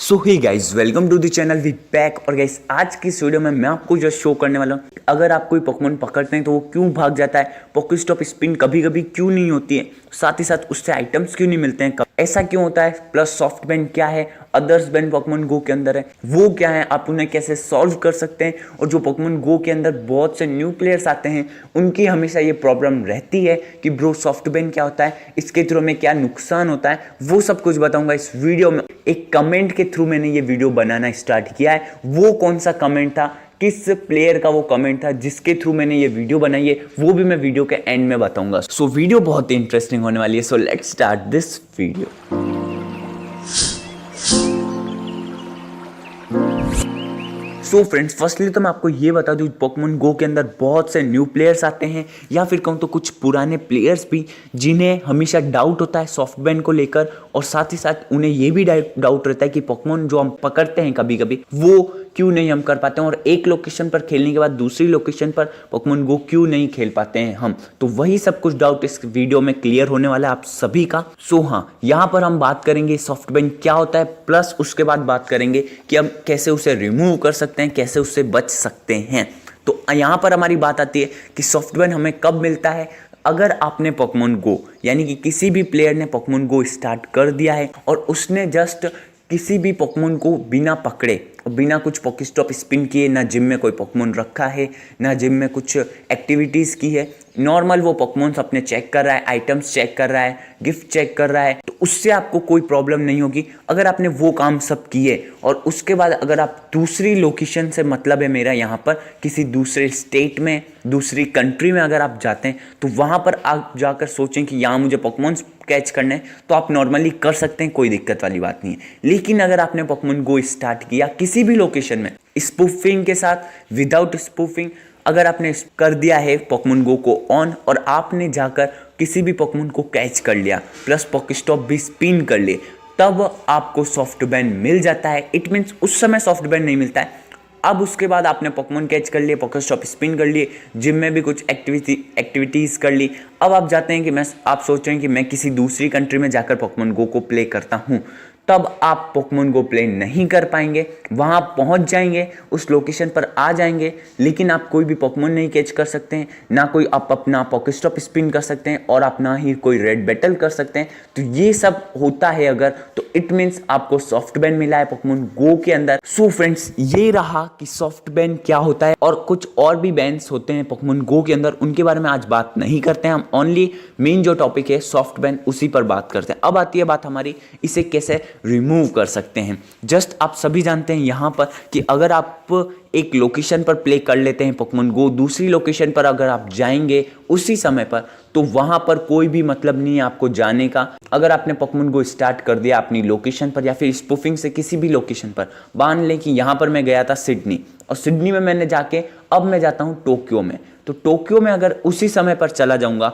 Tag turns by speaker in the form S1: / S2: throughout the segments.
S1: So hey guys welcome to the channel we back. और guys आज की इस वीडियो में मैं आपको जो शो करने वाला हूँ, अगर आप कोई पोकेमॉन पकड़ते हैं तो वो क्यों भाग जाता है, पोकेस्टॉप स्पिन कभी कभी क्यों नहीं होती है, साथ ही साथ उससे आइटम्स क्यों नहीं मिलते हैं, ऐसा क्यों होता है, प्लस सॉफ्ट बैंड क्या है, अदर्स बैंड पोकेमॉन गो के अंदर है वो क्या है, आप उन्हें कैसे सॉल्व कर सकते हैं। और जो पोकेमॉन गो के अंदर बहुत से न्यू प्लेयर्स आते हैं उनकी हमेशा ये प्रॉब्लम रहती है कि ब्रो सॉफ्ट बैंड क्या होता है, इसके थ्रू में क्या नुकसान होता है, वो सब कुछ बताऊंगा इस वीडियो में। एक कमेंट के थ्रू मैंने ये वीडियो बनाना स्टार्ट किया है। वो कौन सा कमेंट था, किस प्लेयर का वो कमेंट था जिसके थ्रू मैंने ये वीडियो बनाई है, वो भी मैं वीडियो के एंड में बताऊंगा। सो वीडियो बहुत ही इंटरेस्टिंग होने वाली है। So let's start this video. So friends, firstly तो मैं आपको ये बता दूं, पोकेमॉन गो के अंदर बहुत से न्यू प्लेयर्स आते हैं या फिर कहूँ तो कुछ पुराने प्लेयर्स भी, जिन्हें हमेशा डाउट होता है सॉफ्ट बैंड को लेकर। और साथ ही साथ उन्हें ये भी डाउट रहता है कि पोकेमॉन जो हम पकड़ते हैं कभी कभी वो क्यों नहीं हम कर पाते हैं, और एक लोकेशन पर खेलने के बाद दूसरी लोकेशन पर पोकेमॉन गो क्यों नहीं खेल पाते हैं हम। तो वही सब कुछ डाउट इस वीडियो में क्लियर होने वाला है आप सभी का। सो हाँ, यहाँ पर हम बात करेंगे सॉफ्ट बैंड क्या होता है, प्लस उसके बाद बात करेंगे कि हम कैसे उसे रिमूव कर सकते हैं, कैसे उससे बच सकते हैं। तो यहाँ पर हमारी बात आती है कि सॉफ्ट बैंड हमें कब मिलता है। अगर आपने पोकेमॉन गो यानी कि किसी भी प्लेयर ने पोकेमॉन गो स्टार्ट कर दिया है और उसने जस्ट किसी भी पोकेमॉन को बिना पकड़े और बिना कुछ पोकेस्टॉप स्पिन किए, ना जिम में कोई पोकेमॉन रखा है, ना जिम में कुछ एक्टिविटीज़ की है, नॉर्मल वो पोकेमॉन्स अपने चेक कर रहा है, आइटम्स चेक कर रहा है, गिफ्ट चेक कर रहा है, तो उससे आपको कोई प्रॉब्लम नहीं होगी। अगर आपने वो काम सब किए और उसके बाद अगर आप दूसरी लोकेशन से, मतलब है मेरा यहाँ पर किसी दूसरे स्टेट में, दूसरी कंट्री में अगर आप जाते हैं तो वहाँ पर आप जाकर सोचें कि यहाँ मुझे पोकेमॉन्स कैच करने हैं, तो आप नॉर्मली कर सकते हैं, कोई दिक्कत वाली बात नहीं है। लेकिन अगर आपने पोकेमॉन गो स्टार्ट किया किसी भी लोकेशन में, स्पूफिंग के साथ, विदाउट स्पूफिंग, अगर आपने कर दिया है पोकेमॉन गो को ऑन और आपने जाकर किसी भी पोकेमॉन को कैच कर लिया, प्लस पोकेस्टॉप भी स्पिन कर लिए, तब आपको सॉफ्ट बैंड मिल जाता है। इट मीन्स उस समय सॉफ्ट बैंड नहीं मिलता है। अब उसके बाद आपने पोकेमॉन कैच कर लिए, पोकेस्टॉप स्पिन कर लिए, जिम में भी कुछ एक्टिविटीज़ कर ली। अब आप जाते हैं कि आप सोच रहे हैं कि मैं किसी दूसरी कंट्री में जाकर पोकेमॉन गो को प्ले करता हूँ, तब आप पोकेमॉन गो प्ले नहीं कर पाएंगे। वहाँ पहुँच जाएंगे, उस लोकेशन पर आ जाएंगे, लेकिन आप कोई भी पोकेमॉन नहीं कैच कर सकते हैं, ना कोई आप अपना पोकेस्टॉप स्पिन कर सकते हैं, और आप ना ही कोई रेड बैटल कर सकते हैं। तो ये सब होता है अगर, तो इट मीन्स आपको सॉफ्ट बैंड मिला है पोकेमॉन गो के अंदर। सो फ्रेंड्स, ये रहा कि सॉफ्ट बैंड क्या होता है, और कुछ और भी बैंड्स होते हैं पोकेमॉन गो के अंदर, उनके बारे में आज बात नहीं करते हैं हम। ओनली मेन जो टॉपिक है सॉफ्ट बैंड, उसी पर बात करते हैं। अब आती है बात हमारी, इसे कैसे रिमूव कर सकते हैं। जस्ट आप सभी जानते हैं यहाँ पर कि अगर आप एक लोकेशन पर प्ले कर लेते हैं पोकेमॉन गो, दूसरी लोकेशन पर अगर आप जाएंगे उसी समय पर, तो वहाँ पर कोई भी मतलब नहीं है आपको जाने का। अगर आपने पोकेमॉन गो स्टार्ट कर दिया अपनी लोकेशन पर या फिर स्पूफिंग से किसी भी लोकेशन पर, मान लें कि यहाँ पर मैं गया था सिडनी, और सिडनी में मैंने जाके अब मैं जाता हूँ टोक्यो में, तो टोक्यो में अगर उसी समय पर चला जाऊँगा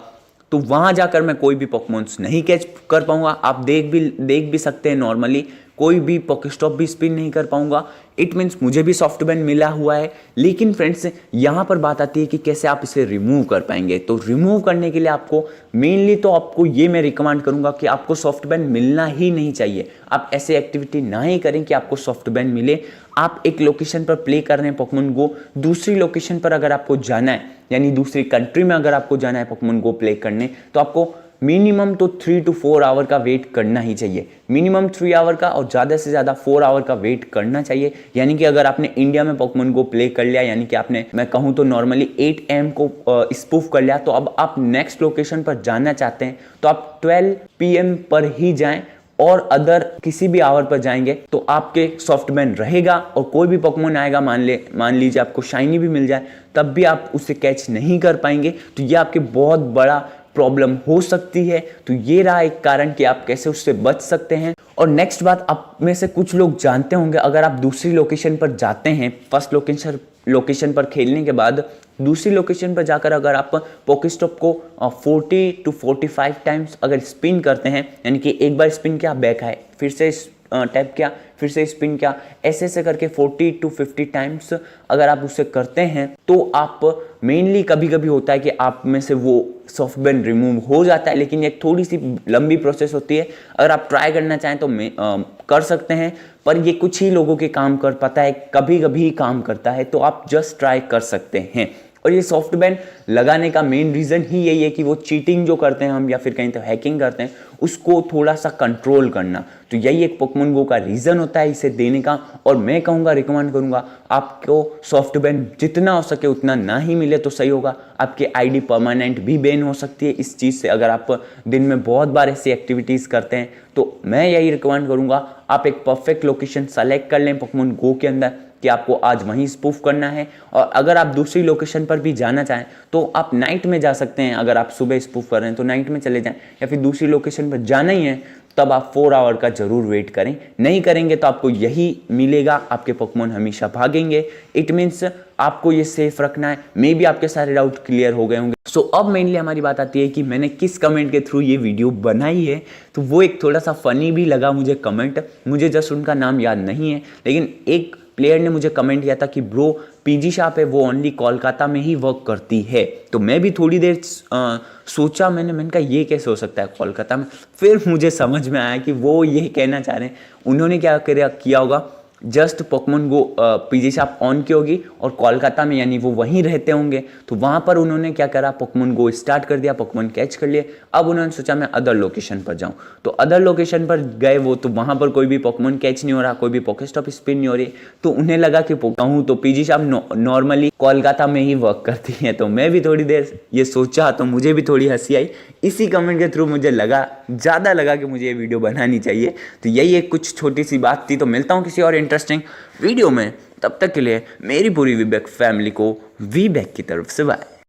S1: तो वहाँ जाकर मैं कोई भी पोकेमॉन्स नहीं कैच कर पाऊँगा। आप देख भी सकते हैं, नॉर्मली कोई भी पोकेस्टॉप भी स्पिन नहीं कर पाऊँगा। इट मीन्स मुझे भी सॉफ्ट बैंड मिला हुआ है। लेकिन फ्रेंड्स, यहाँ पर बात आती है कि कैसे आप इसे रिमूव कर पाएंगे। तो रिमूव करने के लिए आपको मेनली तो आपको ये मैं रिकमेंड करूँगा कि आपको सॉफ्ट बैंड मिलना ही नहीं चाहिए। आप ऐसे एक्टिविटी ना ही करें कि आपको सॉफ्ट बैंड मिले। आप एक लोकेशन पर प्ले कर रहे हैं पोकेमॉन गो, दूसरी लोकेशन पर अगर आपको जाना है, यानी दूसरी कंट्री में अगर आपको जाना है पोकेमॉन गो प्ले करने, तो आपको मिनिमम तो 3 to 4 आवर का वेट करना ही चाहिए। मिनिमम 3 आवर का और ज़्यादा से ज़्यादा 4 आवर का वेट करना चाहिए। यानी कि अगर आपने इंडिया में पोकेमॉन गो प्ले कर लिया, यानी कि आपने, मैं कहूँ तो नॉर्मली 8 AM को स्पूफ कर लिया, तो अब आप नेक्स्ट लोकेशन पर जाना चाहते हैं तो आप 12 PM पर ही जाएं, और अदर किसी भी आवर पर जाएंगे तो आपके सॉफ्ट बैंड रहेगा। और कोई भी पोकेमॉन आएगा, मान लीजिए आपको शाइनी भी मिल जाए, तब भी आप उसे कैच नहीं कर पाएंगे। तो ये आपके बहुत बड़ा प्रॉब्लम हो सकती है। तो ये रहा एक कारण कि आप कैसे उससे बच सकते हैं। और नेक्स्ट बात, आप में से कुछ लोग जानते होंगे, अगर आप दूसरी लोकेशन पर जाते हैं, फर्स्ट लोकेशन पर खेलने के बाद दूसरी लोकेशन पर जाकर अगर आप पोकेस्टॉप को 40 to 45 टाइम्स अगर स्पिन करते हैं, यानी कि एक बार स्पिन किया, बैक आए, फिर से टैप किया, फिर से स्पिन किया, ऐसे करके 40 to 50 टाइम्स अगर आप उसे करते हैं, तो आप मेनली कभी कभी होता है कि आप में से वो सॉफ्ट बैंड रिमूव हो जाता है, लेकिन एक थोड़ी सी लंबी प्रोसेस होती है। अगर आप ट्राई करना चाहें तो कर सकते हैं, पर ये कुछ ही लोगों के काम कर पाता है, कभी कभी काम करता है, तो आप जस्ट ट्राई कर सकते हैं। और ये सॉफ्ट बैन लगाने का मेन रीज़न ही यही है कि वो चीटिंग जो करते हैं हम, या फिर कहीं तो हैकिंग करते हैं, उसको थोड़ा सा कंट्रोल करना। तो यही एक पोकेमॉन गो का रीज़न होता है इसे देने का। और मैं कहूँगा, रिकमेंड करूँगा आपको सॉफ्ट बैन जितना हो सके उतना ना ही मिले तो सही होगा। आपकी आईडी परमानेंट भी बैन हो सकती है इस चीज़ से, अगर आप दिन में बहुत बार ऐसी एक्टिविटीज़ करते हैं। तो मैं यही रिकमेंड करूँगा, आप एक परफेक्ट लोकेशन सेलेक्ट कर लें पोकेमॉन गो के अंदर कि आपको आज वहीं स्पूफ करना है। और अगर आप दूसरी लोकेशन पर भी जाना चाहें तो आप नाइट में जा सकते हैं। अगर आप सुबह स्पूफ कर रहे हैं तो नाइट में चले जाएं, या फिर दूसरी लोकेशन पर जाना ही है तब आप 4 आवर का जरूर वेट करें। नहीं करेंगे तो आपको यही मिलेगा, आपके पोकेमॉन हमेशा भागेंगे। इट मीन्स आपको ये सेफ रखना है। मे बी आपके सारे डाउट क्लियर हो गए होंगे। सो अब मेनली हमारी बात आती है कि मैंने किस कमेंट के थ्रू ये वीडियो बनाई है। तो वो एक थोड़ा सा फनी भी लगा मुझे कमेंट, मुझे जस्ट उनका नाम याद नहीं है, लेकिन एक प्लेयर ने मुझे कमेंट किया था कि ब्रो पीजी शॉप है वो ओनली कोलकाता में ही वर्क करती है। तो मैं भी थोड़ी देर सोचा, मैंने कहा ये कैसे हो सकता है कोलकाता में। फिर मुझे समझ में आया कि वो ये कहना चाह रहे हैं, उन्होंने क्या किया होगा, just Pokemon go PG shop on की होगी और कोलकाता में यानी वो वहीं रहते होंगे। तो वहाँ पर उन्होंने क्या करा, पोकेमॉन गो स्टार्ट कर दिया, पोकेमॉन कैच कर लिए। अब उन्होंने सोचा मैं अदर लोकेशन पर जाऊँ, तो अदर लोकेशन पर गए वो, तो वहाँ पर कोई भी पोकेमॉन कैच नहीं हो रहा, कोई भी पोकेस्टॉप स्पिन नहीं हो रही। तो उन्हें लगा कि कहूँ तो पीजी शॉप नॉर्मली कोलकाता में ही वर्क करती है। तो मैं भी थोड़ी देर ये सोचा, तो मुझे भी थोड़ी हंसी आई। इसी कमेंट के थ्रू मुझे ज़्यादा लगा कि मुझे ये वीडियो बनानी चाहिए। तो यही एक कुछ छोटी सी बात थी। तो मिलता हूँ किसी और इंटरेस्टिंग वीडियो में, तब तक के लिए मेरी पूरी वीबैक फैमिली को वीबैक की तरफ से बाय।